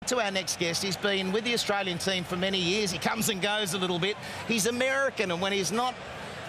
to our next guest. He's been with the Australian team for many years. He comes and goes a little bit. He's American, and when he's not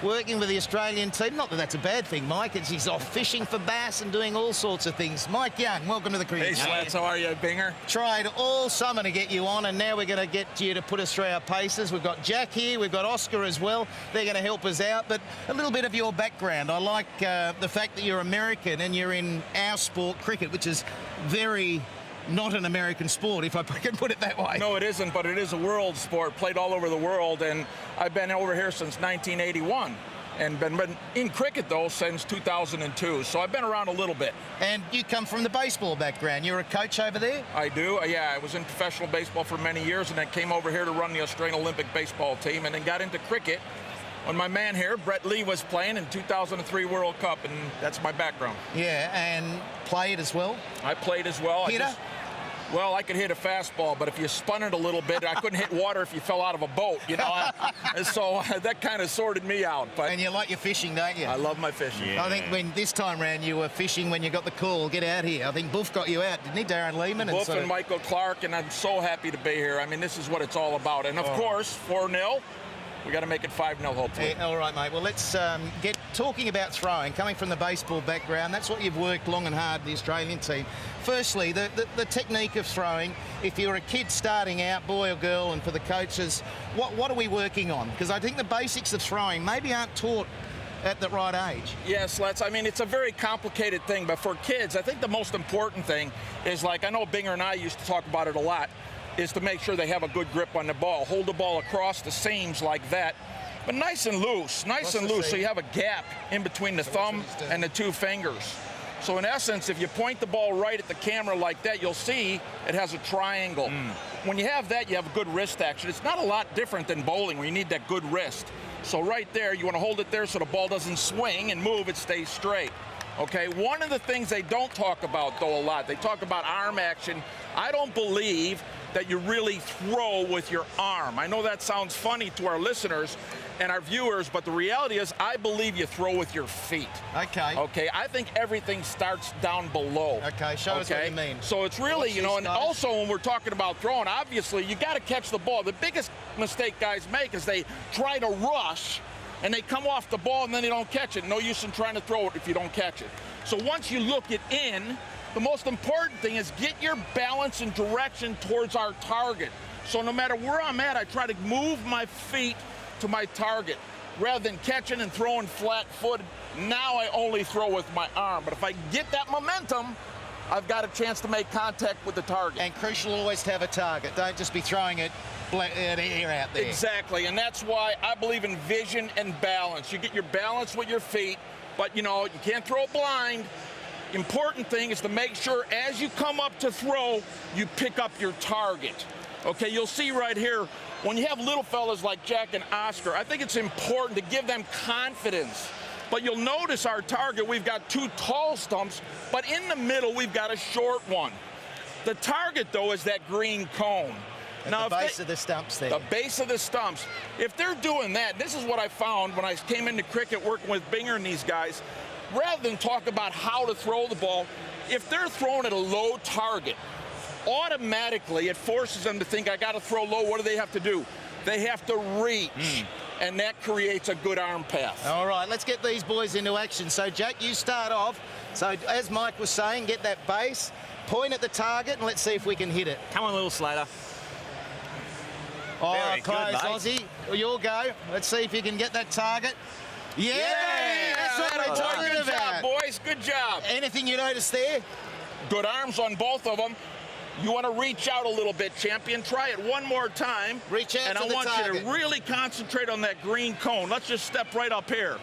working with the Australian team, not that that's a bad thing, Mike, it's he's off fishing for bass and doing all sorts of things. Mike Young, welcome to the Cricket. Hey, Slats, how are you, Binger? Tried all summer to get you on, and now we're going to get you to put us through our paces. We've got Jack here, we've got Oscar as well. They're going to help us out, but a little bit of your background. I like the fact that you're American and you're in our sport, cricket, which is very not an American sport, if I can put it that way. No, it isn't, but it is a world sport, played all over the world, and I've been over here since 1981. And been in cricket, though, since 2002, so I've been around a little bit. And you come from the baseball background. You're a coach over there? I do, yeah. I was in professional baseball for many years, and then came over here to run the Australian Olympic baseball team, and then got into cricket when my man here, Brett Lee, was playing in 2003 World Cup, and that's my background. Yeah, and played as well? I played as well. Hitter? Well, I could hit a fastball, but if you spun it a little bit, I couldn't hit water if you fell out of a boat, you know. And so that kind of sorted me out. But and you like your fishing, don't you? I love my fishing. Yeah. I think when this time round you were fishing when you got the call, get out here. I think Buff got you out, didn't he, Darren Lehman? Buff and Michael Clark, and I'm so happy to be here. I mean, this is what it's all about. And, of course, 4-0. We got to make it 5-0, hopefully. All right, mate. Well, let's get talking about throwing. Coming from the baseball background, that's what you've worked long and hard, the Australian team. Firstly, the technique of throwing. If you're a kid starting out, boy or girl, and for the coaches, what are we working on? Because I think the basics of throwing maybe aren't taught at the right age. Yes, I mean, it's a very complicated thing, but for kids, I think the most important thing is, like, I know Binger and I used to talk about it a lot, is to make sure they have a good grip on the ball. Hold the ball across the seams like that, but nice and loose, so you have a gap in between the thumb and the two fingers. So in essence, if you point the ball right at the camera like that, you'll see it has a triangle. When you have that, you have a good wrist action. It's not a lot different than bowling where you need that good wrist. So right there, you want to hold it there so the ball doesn't swing and move, it stays straight. Okay, one of the things they don't talk about, though, a lot, they talk about arm action. I don't believe that you really throw with your arm. I know that sounds funny to our listeners and our viewers, but the reality is I believe you throw with your feet. Okay. Okay, I think everything starts down below. Okay, show us what you mean. So it's really, you know, and also when we're talking about throwing, obviously you got to catch the ball. The biggest mistake guys make is they try to rush and they come off the ball and then they don't catch it. No use in trying to throw it if you don't catch it. So once you look it in, the most important thing is get your balance and direction towards our target. So no matter where I'm at, I try to move my feet to my target. Rather than catching and throwing flat-footed, now I only throw with my arm. But if I get that momentum, I've got a chance to make contact with the target. And crucial always to have a target. Don't just be throwing it air out there. Exactly, and that's why I believe in vision and balance. You get your balance with your feet, but, you know, you can't throw blind. Important thing is to make sure as you come up to throw, you pick up your target. Okay, you'll see right here, when you have little fellas like Jack and Oscar, I think it's important to give them confidence. But you'll notice our target, we've got two tall stumps, but in the middle, we've got a short one. The target, though, is that green cone. Now, the base of the stumps there. The base of the stumps. If they're doing that, this is what I found when I came into cricket working with Binger and these guys. Rather than talk about how to throw the ball, if they're throwing at a low target, automatically it forces them to think, I got to throw low. What do they have to do? They have to reach, and that creates a good arm path. All right, let's get these boys into action. So, Jack, you start off. So, as Mike was saying, get that base, point at the target, and let's see if we can hit it. Come on, little Slater. Oh, very close, good, Aussie. You'll go. Let's see if you can get that target. Yeah, that's what we're talking about. Good job, boys. Good job. Anything you noticed there? Good arms on both of them. You want to reach out a little bit, champion. Try it one more time. Reach out and to the target. I want you to really concentrate on that green cone. Let's just step right up here.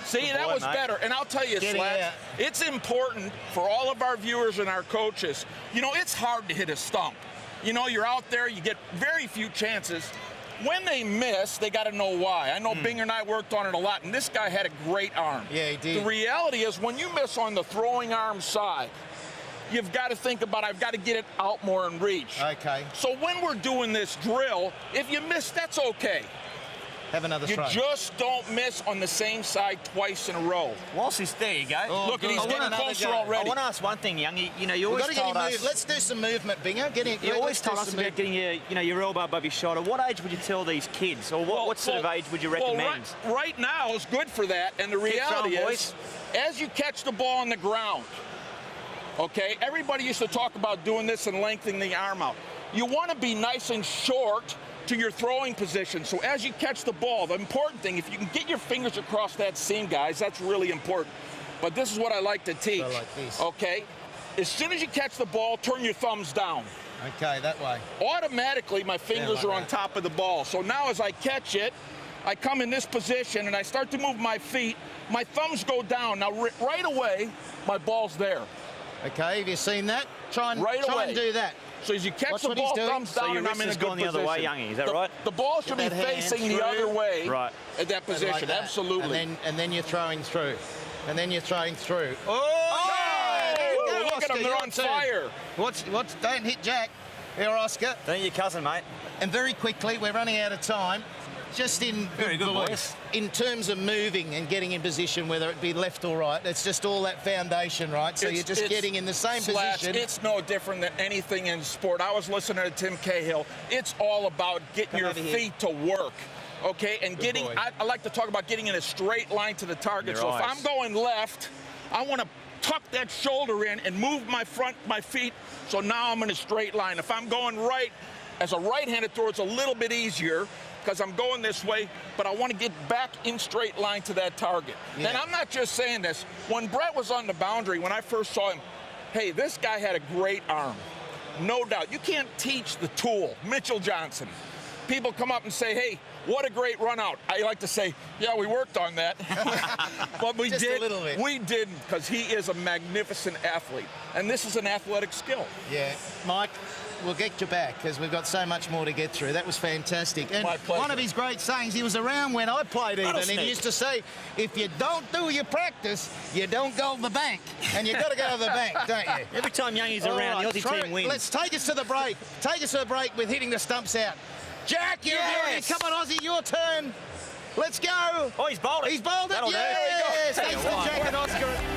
See, that was better. And I'll tell you, Slats, it's important for all of our viewers and our coaches. You know, it's hard to hit a stump. You know, you're out there, you get very few chances. When they miss, they got to know why. I know Binger and I worked on it a lot, and this guy had a great arm. Yeah, he did. The reality is when you miss on the throwing arm side, you've got to think about, I've got to get it out more and reach. Okay. So when we're doing this drill, if you miss, that's okay. have another throw. You just don't miss on the same side twice in a row. Whilst he's there, you go. Oh, Look, and he's getting closer already. I want to ask one thing, Young. You know, you We've always got to told us. Let's do some movement, Bingo. You always told us about getting your elbow above your shoulder. What age would you tell these kids, or what sort of age would you recommend? Well, right now is good for that, and the reality is, as you catch the ball on the ground, okay, everybody used to talk about doing this and lengthening the arm out. You want to be nice and short to your throwing position. So as you catch the ball, the important thing, if you can get your fingers across that seam, guys, that's really important. But this is what I like to teach. So like this. Okay? As soon as you catch the ball, turn your thumbs down. Okay, that way. Automatically, my fingers are on top of the ball. So now as I catch it, I come in this position and I start to move my feet. My thumbs go down. Now, right away, my ball's there. Okay, have you seen that? Try and do that. So as you catch the ball, thumbs down, and I'm in a good going the other way, Youngie, is that right? The ball should be facing the other way at that position, like that. absolutely. And then you're throwing through. And then you're throwing through. Look at them, they're on fire. Don't hit Jack. There, Oscar. Don't your cousin, mate. And very quickly, we're running out of time. Just in very good, boys. In terms of moving and getting in position, whether it be left or right, it's just all that foundation, right? So you're just getting in the same position. It's no different than anything in sport. I was listening to Tim Cahill. It's all about getting your feet to work. Okay, and getting, I like to talk about getting in a straight line to the target. So if I'm going left, I want to tuck that shoulder in and move my feet, so now I'm in a straight line. If I'm going right, as a right-handed thrower, it's a little bit easier because I'm going this way, but I want to get back in straight line to that target. Yeah. And I'm not just saying this. When Brett was on the boundary, when I first saw him, hey, this guy had a great arm. No doubt. You can't teach the tool. Mitchell Johnson. People come up and say, hey, what a great run out. I like to say, yeah, we worked on that. But we did. A little bit. We didn't, because he is a magnificent athlete. And this is an athletic skill. Yeah. Mike, we'll get you back because we've got so much more to get through. That was fantastic. And one of his great sayings, he was around when I played even, and he used to say, if you don't do your practice, you don't go to the bank. And you've got to go to the bank, don't you? Every time Youngie's around, the Aussie team wins. Let's take us to the break. Take us to the break with hitting the stumps out. Jack, you're ready. Come on, Aussie, your turn. Let's go. Oh, he's bowled it. He's bowled it. That'll yes. do. Thanks to Jack and Oscar.